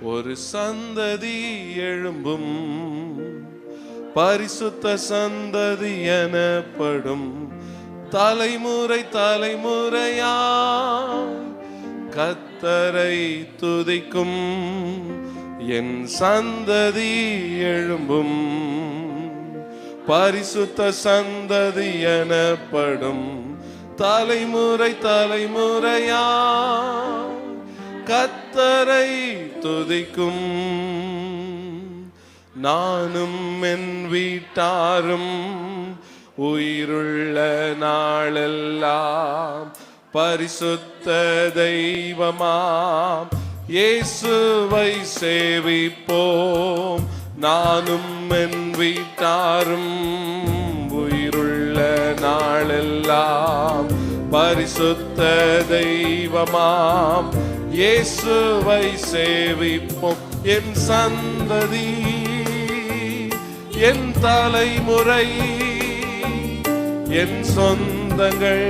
ஒரு சந்ததி எழும்பும், பரிசுத்த சந்ததி எனப்படும். தலைமுறை தலைமுறையா கர்த்தரை துதிக்கும் என் சந்ததி எழும்பும். பரிசுத்த சந்ததி எனப்படும். தலைமுறை தலைமுறையா கர்த்தரை துதிக்கும். நானும் என் வீட்டாரும் உயிருள்ள நாளெல்லாம் பரிசுத்த தெய்வமாம் இயேசுவை சேவிப்போம். நானும் என் வீட்டாரும் உயிருள்ள நாளெல்லாம் பரிசுத்த தெய்வமாம் இயேசுவை சேவிப்போம். என் சந்ததி, என் தலைமுறை, என் சொந்தங்கள்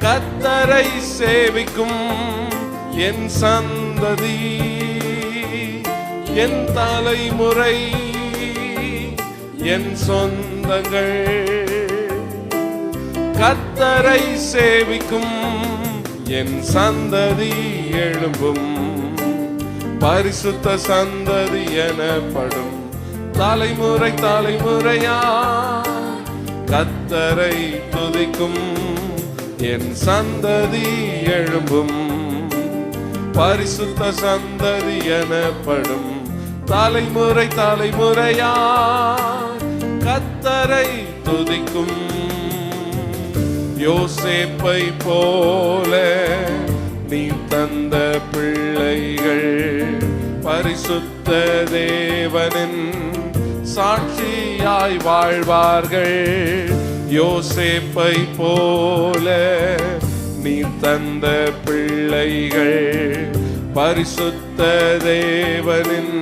கர்த்தரை சேவிக்கும். என் சந்ததி, என் தலைமுறை, என் சொந்தங்கள் கர்த்தரை சேவிக்கும். என் சந்ததி எழும்பும், பரிசுத்த சந்ததி எனப்படும். தலைமுறை தலைமுறையா கர்த்தரை துதிக்கும். என் சந்ததி எழும்பும், பரிசுத்த சந்ததி எனப்படும். தலைமுறை தலைமுறையா கர்த்தரை துதிக்கும். யோசேப்பை போல நீ தந்த பிள்ளைகள் பரிசுத்த தேவனின் சாட்சியாய் வாழ்வார்கள். யோசேப்பை போல நீ தந்த பிள்ளைகள் பரிசுத்த தேவனின்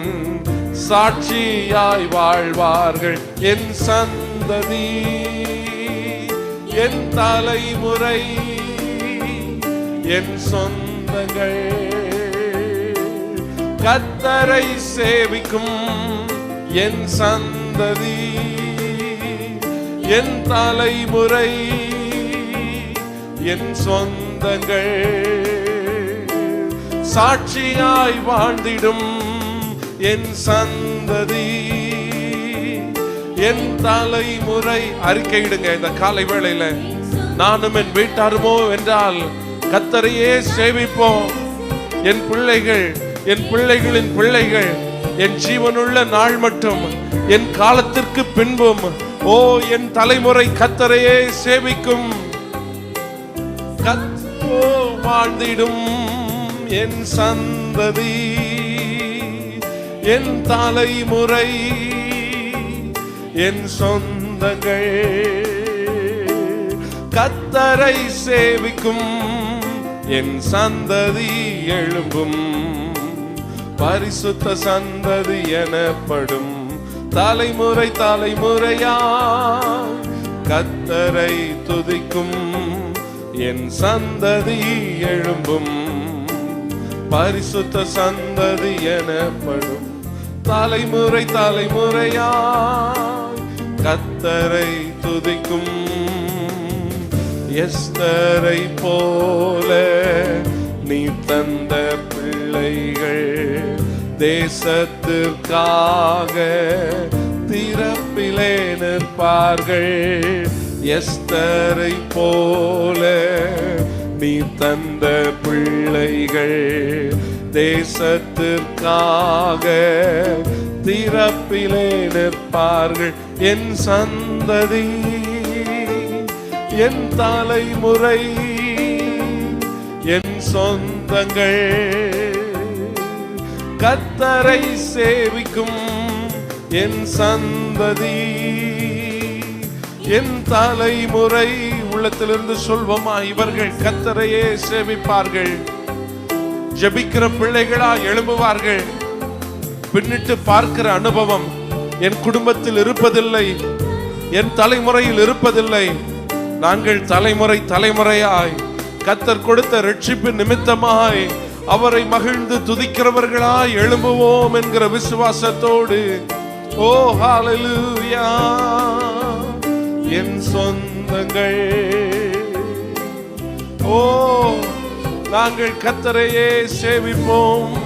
சாட்சியாய் வாழ்வார்கள். என் சந்ததி, என் தலைமுறை, என் சொந்தங்கள் கர்த்தரை சேவிக்கும். என் சந்ததி, என் தலைமுறை, என் சொந்தங்கள் சாட்சியாய் வாழ்ந்திடும். என் சந்ததி, என் தலைமுறை. அறிக்கையிடுங்க இந்த காலை வேளையில. நானும் என் வீட்டாருமோ என்றால் கர்த்தரையே சேவிப்போம். என் பிள்ளைகள், என் பிள்ளைகளின் பிள்ளைகள், என் ஜீவனுள்ள நாள் மட்டும், என் காலத்திற்கு பின்பும், ஓ என் தலைமுறை கர்த்தரையே சேவிக்கும். கர்த்தரோ வாழ்ந்திடும். என் சந்ததி, என் தலைமுறை, என் சொந்தங்கள் கர்த்தரை சேவிக்கும். என் சந்ததி எழும்பும், பரிசுத்த சந்ததி எனப்படும். தலைமுறை தலைமுறையா கர்த்தரை துதிக்கும். என் சந்ததி எழும்பும், பரிசுத்த சந்ததி எனப்படும். தலைமுறை தலைமுறையா கர்த்தரை துதிக்கும். எஸ்தரை போல நீ தந்த பிள்ளைகள் தேசத்திற்காக திறப்பிலே நிற்பார்கள். எஸ்தரை போல நீ தந்த பிள்ளைகள் தேசத்திற்காக திறப்பிலே நிற்பார்கள். என் சந்ததி, என் தலைமுறை, என் சொந்தங்கள் கர்த்தரை சேவிக்கும். என் சந்ததி, என் தலைமுறை. உள்ளத்திலிருந்து சொல்வோமா, இவர்கள் கர்த்தரையே சேவிப்பார்கள். ஜெபிக்கிற பிள்ளைகளா எழும்புவார்கள். பின்னிட்டு பார்க்கிற அனுபவம் என் குடும்பத்தில் இருப்பதில்லை, என் தலைமுறையில் இருப்பதில்லை. நாங்கள் தலைமுறை தலைமுறையாய் கர்த்தர் கொடுத்த ரட்சிப்பு நிமித்தமாய் அவரை மகிழ்ந்து துதிக்கிறவர்களாய் எழும்புவோம் என்கிற விசுவாசத்தோடு ஓ ஹalleluya என் சொந்தங்கள் ஓ நாங்கள் கர்த்தரையே சேவிப்போம்.